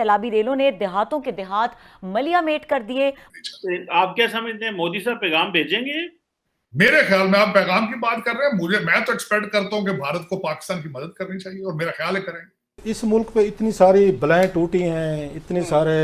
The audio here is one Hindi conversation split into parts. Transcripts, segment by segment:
सैलाबी रेलों ने देहातों के देहात मलिया मेट कर दिए। आप क्या समझते हैं, मोदी साहब पैगाम भेजेंगे? मेरे ख्याल में आप पैगाम की बात कर रहे हैं, मैं तो एक्सपेक्ट करता हूं कि भारत को पाकिस्तान की मदद करनी चाहिए, और मेरा ख्याल है करेंगे। इस मुल्क पे इतनी सारी बलाएं टूटी हैं, इतने सारे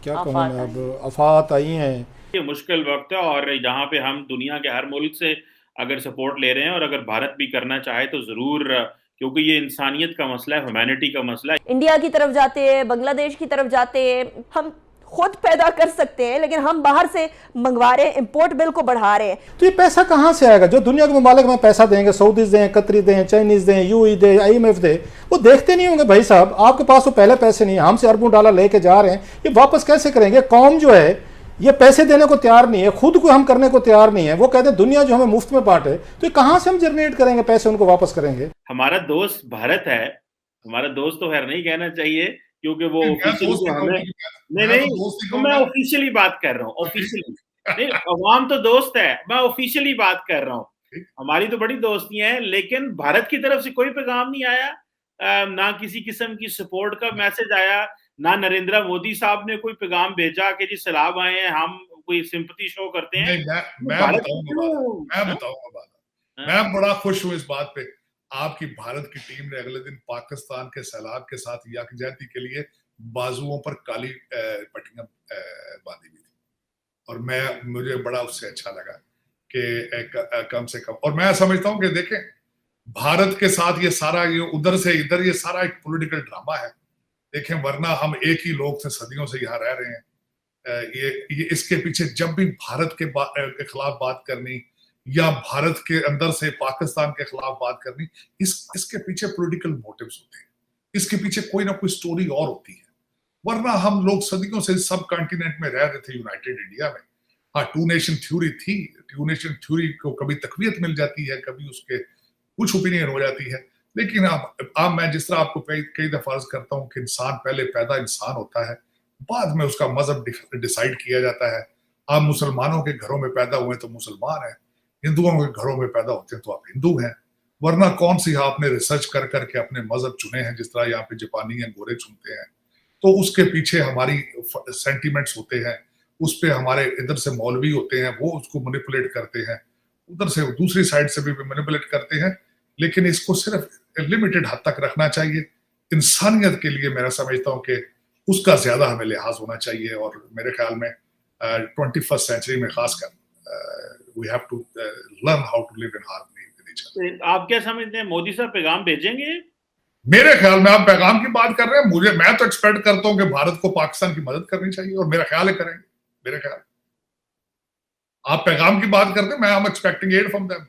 क्या कहूँ मैं, अब आफात आई हैं। ये मुश्किल वक्त है, और यहाँ पे हम दुनिया के हर मुल्क से अगर सपोर्ट ले रहे हैं, और अगर भारत भी करना चाहे तो जरूर, क्योंकि ये इंसानियत का मसला है, ह्यूमैनिटी का मसला है। इंडिया की तरफ जाते हैं, बांग्लादेश की तरफ जाते हैं, हम खुद पैदा कर सकते हैं, लेकिन हम बाहर से मंगवा रहे हैं, इंपोर्ट बिल को बढ़ा रहे हैं। तो ये पैसा कहाँ से आएगा? जो दुनिया के ममालिक में पैसा देंगे, सऊदीज दें, कतरी दें, चाइनीज दें, यूई दे, IMF दे, वो देखते नहीं होंगे भाई साहब आपके पास तो पहले पैसे नहीं है, हमसे अरबों डॉलर लेके जा रहे हैं, ये वापस कैसे करेंगे? कौम जो है ये पैसे देने को तैयार नहीं है, खुद को हम करने को तैयार नहीं है। वो कहते हैं दुनिया जो हमें मुफ्त में बांटे, तो ये कहाँ से हम जनरेट करेंगे पैसे, उनको वापस करेंगे? हमारा दोस्त भारत है, हमारा दोस्त तो खैर नहीं कहना चाहिए, क्योंकि वो ऑफिशियली हमें नहीं, तो मैं ऑफिशियली बात कर रहा हूँ, ऑफिशियली नहीं, अवाम तो दोस्त है, मैं ऑफिशियली बात कर रहा हूँ। हमारी तो बड़ी दोस्ती है, लेकिन भारत की तरफ से कोई पैगाम नहीं आया, ना किसी किस्म की सपोर्ट का मैसेज आया, ना नरेंद्र मोदी साहब ने कोई पैगाम भेजा कि जी सैलाब आए हैं, हम कोई सिंपैथी शो करते हैं। मैं बताऊंगा बात। मैं बड़ा खुश हूं इस बात पे, आपकी भारत की टीम ने अगले दिन पाकिस्तान के सैलाब के साथ यकजहती के लिए बाजुओं पर काली पट्टियां बांधी हुई थी, और मुझे बड़ा उससे अच्छा लगा कि कम से कम, और मैं समझता हूं कि देखें भारत के साथ ये सारा, ये उधर से इधर, ये सारा एक पॉलिटिकल ड्रामा है। देखें, वरना हम एक ही लोग से सदियों से यहाँ रह रहे हैं। ये इसके पीछे जब भी भारत के खिलाफ बात करनी, या भारत के अंदर से पाकिस्तान के खिलाफ बात करनी, इसके पीछे पॉलिटिकल मोटिव्स होते हैं, इसके पीछे कोई ना कोई स्टोरी और होती है। वरना हम लोग सदियों से सब कॉन्टिनेंट में रह रहे थे, यूनाइटेड इंडिया में। हाँ, टू नेशन थ्योरी थी, टू नेशन थ्योरी को कभी तकवीत मिल जाती है, कभी उसके कुछ ओपिनियन हो जाती है, लेकिन अब मैं जिस तरह आपको कई दफा अर्ज करता हूं कि इंसान पहले पैदा इंसान होता है, बाद में उसका मजहब डिसाइड किया जाता है। आप मुसलमानों के घरों में पैदा हुए तो मुसलमान है, हिंदुओं के घरों में पैदा होते हैं तो आप हिंदू हैं। वरना कौन सी आपने रिसर्च कर करके अपने मजहब चुने हैं, जिस तरह यहाँ पे जापानी हैं, गोरे चुनते हैं, तो उसके पीछे हमारी सेंटिमेंट्स होते हैं, उस पे हमारे इधर से मौलवी होते हैं, वो उसको मैनिपुलेट करते हैं, उधर से दूसरी साइड से भी मैनिपुलेट करते हैं। लेकिन इसको सिर्फ लिमिटेड हद तक रखना चाहिए। इंसानियत के लिए मैं समझता हूं कि उसका ज्यादा हमें लिहाज होना चाहिए, और मेरे ख्याल में 21st सेंचुरी में खासकर we have to learn how to live in harmony with each other. आप क्या समझते हैं, मोदी साहब पैगाम भेजेंगे? मेरे ख्याल में आप पैगाम की बात कर रहे हैं, मैं तो एक्सपेक्ट करता हूं कि भारत को पाकिस्तान की मदद करनी चाहिए, और मेरा ख्याल है करेंगे। मेरे ख्याल आप पैगाम की बात करते हैं, मैं am expecting aid from them.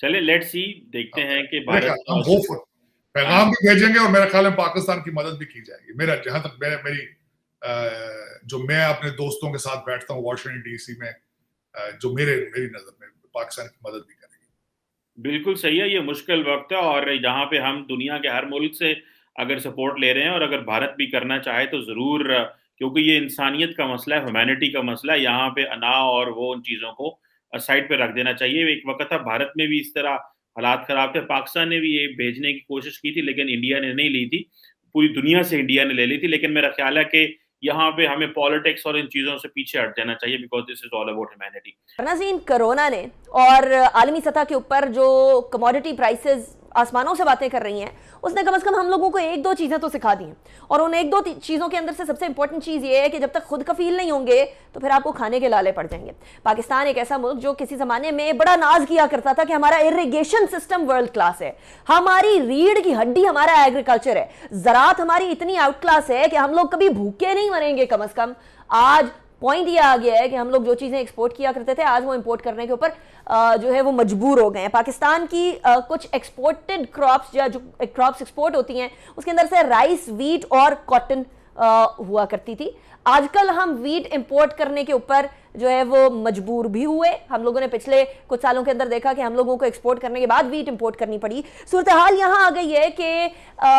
चलिए, लेट्स सी, देखते हैं कि भारत हम होपफुल पैगाम भी भेजेंगे, और मेरे ख्याल में पाकिस्तान की मदद भी की जाएगी। मेरा जहां तक मेरी जो मैं अपने दोस्तों के साथ बैठता हूँ वॉशिंगटन DC में, जो मेरी नजर में पाकिस्तान की मदद भी करेगी। बिल्कुल सही है, ये मुश्किल वक्त है, और यहाँ पे हम दुनिया के हर मुल्क से अगर सपोर्ट ले रहे हैं, और अगर भारत भी करना चाहे तो जरूर, क्योंकि ये इंसानियत का मसला है, ह्यूमैनिटी का मसला है। यहाँ पे अना और वो उन चीजों को साइड पे रख देना चाहिए। एक वक्त था भारत में भी इस तरह हालात खराब थे, पाकिस्तान ने भी ये भेजने की कोशिश की थी, लेकिन इंडिया ने नहीं ली थी, पूरी दुनिया से इंडिया ने ले ली थी। लेकिन मेरा ख्याल है कि यहाँ पे हमें पॉलिटिक्स और इन चीजों से पीछे हट जाना चाहिए, because this is all about humanity. नाज़रीन, कोरोना ने और आलमी सतह के ऊपर जो कमोडिटी प्राइसेस आसमानों से बातें कर रही हैं, उसने कम से कम हम लोगों को एक दो चीज़ें तो सिखा दी हैं। और उन एक दो चीज़ों के अंदर से सबसे इंपॉर्टेंट चीज़ ये है कि जब तक खुद कफील नहीं होंगे तो फिर आपको खाने के लाले पड़ जाएंगे। पाकिस्तान एक ऐसा मुल्क जो किसी ज़माने में बड़ा नाज किया करता था कि हमारा इरिगेशन सिस्टम वर्ल्ड क्लास है, हमारी रीढ़ की हड्डी हमारा एग्रीकल्चर है, ज़राअत हमारी इतनी आउट क्लास है कि हम लोग कभी भूखे नहीं मरेंगे कम से कम। आज पॉइंट ये आ गया है कि हम लोग जो चीज़ें एक्सपोर्ट किया करते थे, आज वो इंपोर्ट करने के ऊपर जो है वो मजबूर हो गए हैं। पाकिस्तान की कुछ एक्सपोर्टेड क्रॉप्स या जो क्रॉप्स एक्सपोर्ट होती हैं उसके अंदर से राइस, वीट और कॉटन हुआ करती थी। आजकल हम वीट इंपोर्ट करने के ऊपर जो है वो मजबूर भी हुए। हम लोगों ने पिछले कुछ सालों के अंदर देखा कि हम लोगों को एक्सपोर्ट करने के बाद वीट इंपोर्ट करनी पड़ी। सूरत हाल यहाँ आ गई है कि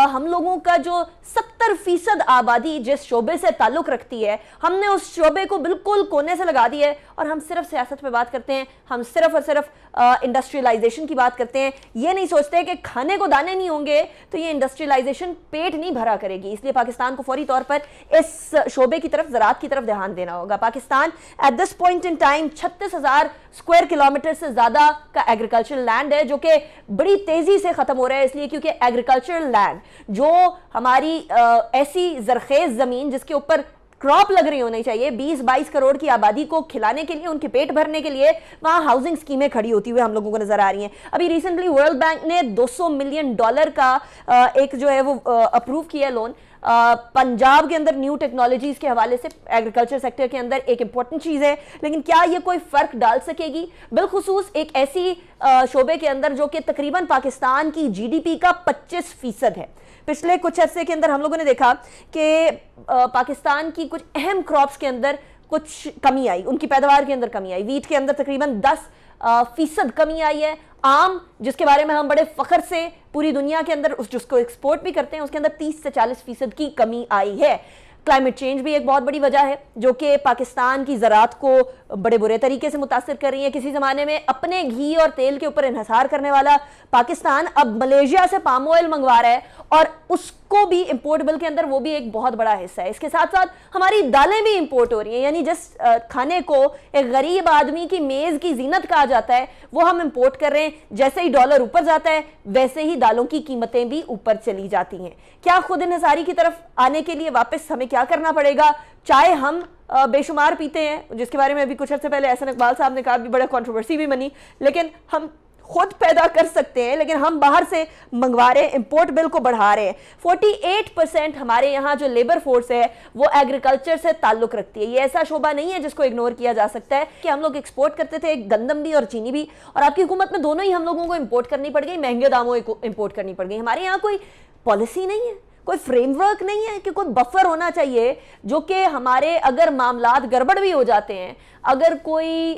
हम लोगों का जो 70% आबादी जिस शोबे से ताल्लुक रखती है, हमने उस शोबे को बिल्कुल कोने से लगा दिया है और हम सिर्फ सियासत पे बात करते हैं, हम सिर्फ और सिर्फ इंडस्ट्रियलाइजेशन की बात करते हैं। ये नहीं सोचते कि खाने को दाने नहीं होंगे तो ये इंडस्ट्रियलाइजेशन पेट नहीं भरा करेगी। इसलिए पाकिस्तान को फौरी तौर पर इस शोबे की तरफ, ज़राअत की तरफ ध्यान देना होगा। Pakistan at this point in time 36,000 square kilometre से ज्यादा का एग्रीकल्चरल लैंड है, जो कि बड़ी तेजी से खत्म हो रहा है। इसलिए क्योंकि एग्रीकल्चरल लैंड, जो हमारी ऐसी जरखेज जमीन जिसके ऊपर क्रॉप लग रही होनी चाहिए, 20-22 करोड़ की आबादी को खिलाने के लिए, उनके पेट भरने के लिए, वहां हाउसिंग स्कीमें खड़ी होती हुई हम लोगों को नजर आ रही हैं। अभी रिसेंटली वर्ल्ड बैंक ने $200 मिलियन का एक जो है वो अप्रूव किया लोन पंजाब के अंदर न्यू टेक्नोलॉजीज के हवाले से। एग्रीकल्चर सेक्टर के अंदर एक इंपॉर्टेंट चीज है, लेकिन क्या ये कोई फर्क डाल सकेगी? बिलखुसूस एक ऐसी शोबे के अंदर जो कि तकरीबन पाकिस्तान की जीडीपी का 25% है। पिछले कुछ अरसे के अंदर हम लोगों ने देखा कि पाकिस्तान की कुछ अहम क्रॉप्स के अंदर कुछ कमी आई, उनकी पैदावार के अंदर कमी आई। वीट के अंदर तकरीबन 10% कमी आई है। आम, जिसके बारे में हम बड़े फख्र से पूरी दुनिया के अंदर जिसको एक्सपोर्ट भी करते हैं, उसके अंदर 30 से 40% की कमी आई है। क्लाइमेट चेंज भी एक बहुत बड़ी वजह है जो कि पाकिस्तान की ज़राअत को बड़े बुरे तरीके से मुतासिर कर रही है। किसी ज़माने में अपने घी और तेल के ऊपर इन्हिसार करने वाला पाकिस्तान अब मलेशिया से पाम ऑयल मंगवा रहा है और उसको भी इंपोर्ट बिल के अंदर वो भी एक बहुत बड़ा हिस्सा है। इसके साथ साथ हमारी दालें भी इंपोर्ट हो रही हैं, यानी जिस खाने को एक गरीब आदमी की मेज़ की जीनत कहा जाता है वो हम इंपोर्ट कर रहे हैं। जैसे ही डॉलर ऊपर जाता है वैसे ही दालों की कीमतें भी ऊपर चली जाती हैं। क्या खुद इन्हिसारी की तरफ आने के लिए वापस हमें क्या करना पड़ेगा? चाय हम बेशुमार पीते हैं, जिसके बारे में अभी कुछ अर्से पहले एहसन इकबाल साहब ने कहा, भी बड़ा कंट्रोवर्सी भी बनी, लेकिन हम खुद पैदा कर सकते हैं, लेकिन हम बाहर से मंगवा रहे हैं, इंपोर्ट बिल को बढ़ा रहे हैं। 48% हमारे यहाँ जो लेबर फोर्स है वो एग्रीकल्चर से ताल्लुक रखती है। ये ऐसा शोबा नहीं है जिसको इग्नोर किया जा सकता है कि हम लोग एक्सपोर्ट करते थे गंदम भी और चीनी भी, और आपकी हुकूमत में दोनों ही हम लोगों को इंपोर्ट करनी पड़ गई, महंगे दामों इंपोर्ट करनी पड़ गई। हमारे यहाँ कोई पॉलिसी नहीं है, कोई फ्रेमवर्क नहीं है कि कोई बफर होना चाहिए जो कि हमारे अगर मामलात गड़बड़ भी हो जाते हैं, अगर कोई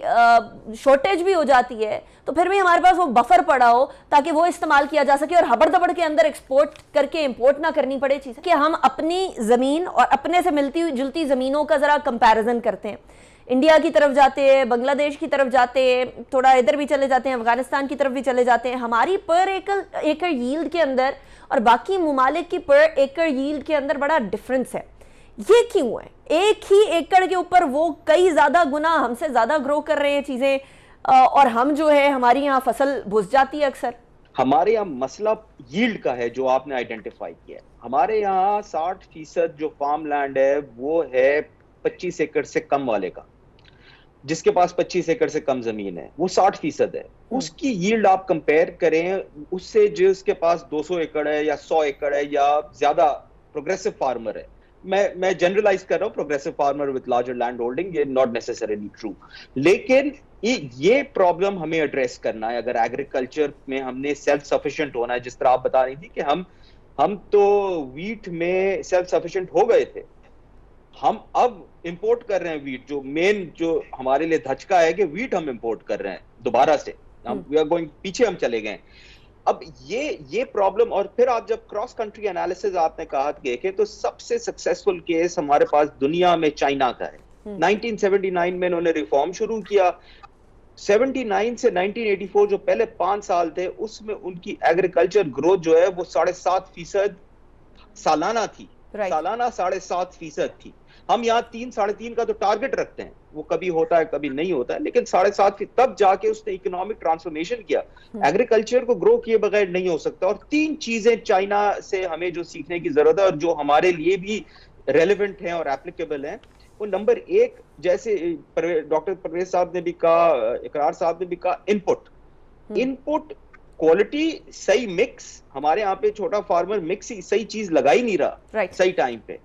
शॉर्टेज भी हो जाती है तो फिर भी हमारे पास वो बफर पड़ा हो ताकि वो इस्तेमाल किया जा सके और हबड़ दबड़ के अंदर एक्सपोर्ट करके इंपोर्ट ना करनी पड़े चीज़ें। कि हम अपनी ज़मीन और अपने से मिलती जुलती ज़मीनों का ज़रा कंपैरिजन करते हैं, इंडिया की तरफ जाते हैं, बांग्लादेश की तरफ जाते हैं, थोड़ा इधर भी चले जाते हैं, अफगानिस्तान की तरफ भी चले जाते हैं, हमारी पर एकड़ यील्ड के अंदर और बाकी मुमालिक की पर एकड़ यील्ड के अंदर बड़ा डिफरेंस है। ये क्यों है? एक ही एकड़ के ऊपर वो कई ज्यादा गुना हमसे ज्यादा ग्रो कर रहे हैं चीजें, और हम जो है हमारी यहाँ फसल बुझ जाती है अक्सर। हमारे यहाँ मसला यील्ड का है जो आपने आइडेंटिफाई किया है। हमारे यहाँ 60% जो फार्म लैंड है वो है 25 एकड़ से कम वाले का। जिसके पास 25 एकड़ से कम जमीन है वो 60% है। उसकी यील्ड आप कंपेयर करें उससे जिसके पास 200 एकड़ है या 100 एकड़ है या ज्यादा प्रोग्रेसिव फार्मर है। मैं जनरलाइज कर रहा हूं, progressive farmer with larger land holding, ये नॉट नेसेसरीली ट्रू, लेकिन ये प्रॉब्लम हमें एड्रेस करना है। अगर एग्रीकल्चर में हमने सेल्फ सफिशिएंट होना है, जिस तरह आप बता रही थी कि हम तो वीट में सेल्फ सफिशिएंट हो गए थे, हम अब इंपोर्ट कर रहे हैं वीट। जो मेन जो हमारे लिए धचका है कि वीट हम इंपोर्ट कर रहे हैं दोबारा से, वी आर गोइंग, पीछे हम चले गए। अब ये प्रॉब्लम, और फिर आप जब क्रॉस कंट्री एनालिसिस आपने कहा देखे तो सबसे सक्सेसफुल केस हमारे पास दुनिया में चाइना का है। 1979 में इन्होंने रिफॉर्म शुरू किया। 79 से 1984 जो पहले 5 साल थे उसमें उनकी एग्रीकल्चर ग्रोथ जो है वो 7.5% सालाना थी। सालाना 7.5% थी। हम यहाँ 3-3.5 का तो टारगेट रखते हैं, वो कभी होता है कभी नहीं होता है, लेकिन 7.5 तब जाके उसने इकोनॉमिक ट्रांसफॉर्मेशन किया। एग्रीकल्चर को ग्रो किए बगैर नहीं हो सकता। और 3 चीजें चाइना से हमें जो सीखने की जरूरत है और जो हमारे लिए भी रेलेवेंट हैं और एप्लीकेबल हैं, वो नंबर 1, जैसे डॉक्टर परवेज साहब ने भी कहा, इकरार साहब ने भी कहा, इनपुट क्वालिटी सही मिक्स। हमारे यहाँ पे छोटा फार्मर मिक्स ही सही चीज लगा ही नहीं रहा सही टाइम पे।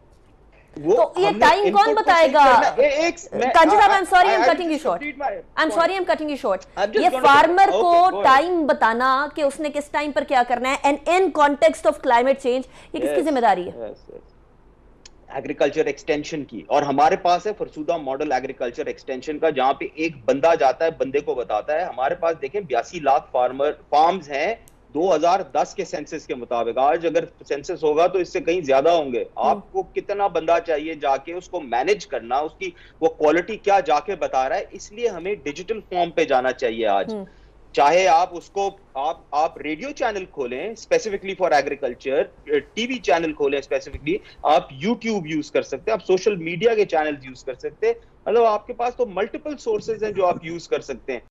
वो तो ये टाइम कौन बताएगा? काजी साहब, I am sorry, I am cutting you short, I am sorry, I am cutting you short. ये फार्मर को टाइम बताना कि उसने किस टाइम पर क्या करना है, and in context of climate change, ये किसकी जिम्मेदारी है? एग्रीकल्चर एक्सटेंशन की, और हमारे पास है फरसूदा मॉडल एग्रीकल्चर एक्सटेंशन का, जहां पे एक बंदा जाता है, बंदे को बताता है। हमारे पास देखें 82 लाख फार्म्स हैं 2010 के सेंसस के मुताबिक। आज अगर सेंसस होगा तो इससे कहीं ज्यादा होंगे। आपको कितना बंदा चाहिए जाके उसको मैनेज करना, उसकी वो क्वालिटी क्या जाके बता रहा है। इसलिए हमें डिजिटल फॉर्म पे जाना चाहिए आज। चाहे आप उसको आप रेडियो चैनल खोलें specifically for agriculture, TV channel खोलें स्पेसिफिकली, आप यूट्यूब यूज कर सकते हैं, आप सोशल मीडिया के चैनल यूज कर सकते हैं। मतलब आपके पास तो मल्टीपल सोर्सेज हैं जो आप यूज कर सकते हैं।